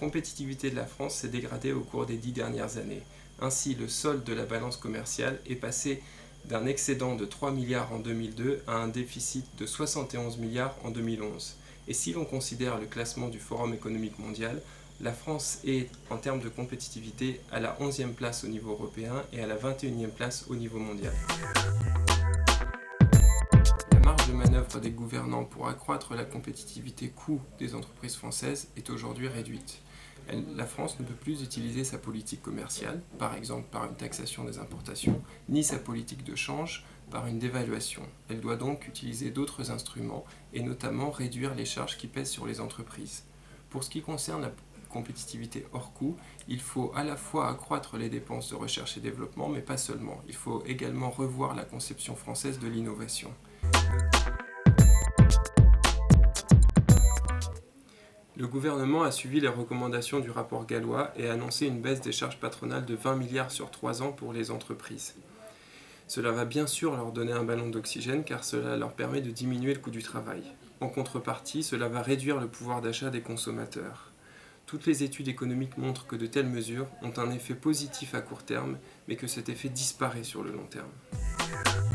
compétitivité de la France s'est dégradée au cours des 10 dernières années. Ainsi, le solde de la balance commerciale est passé d'un excédent de 3 milliards en 2002 à un déficit de 71 milliards en 2011. Et si l'on considère le classement du Forum économique mondial, la France est, en termes de compétitivité, à la 11e place au niveau européen et à la 21e place au niveau mondial. La marge de manœuvre des gouvernants pour accroître la compétitivité coût des entreprises françaises est aujourd'hui réduite. La France ne peut plus utiliser sa politique commerciale, par exemple par une taxation des importations, ni sa politique de change par une dévaluation. Elle doit donc utiliser d'autres instruments et notamment réduire les charges qui pèsent sur les entreprises. Pour ce qui concerne la compétitivité hors coût, il faut à la fois accroître les dépenses de recherche et développement, mais pas seulement. Il faut également revoir la conception française de l'innovation. Le gouvernement a suivi les recommandations du rapport Gallois et a annoncé une baisse des charges patronales de 20 milliards sur 3 ans pour les entreprises. Cela va bien sûr leur donner un ballon d'oxygène car cela leur permet de diminuer le coût du travail. En contrepartie, cela va réduire le pouvoir d'achat des consommateurs. Toutes les études économiques montrent que de telles mesures ont un effet positif à court terme, mais que cet effet disparaît sur le long terme.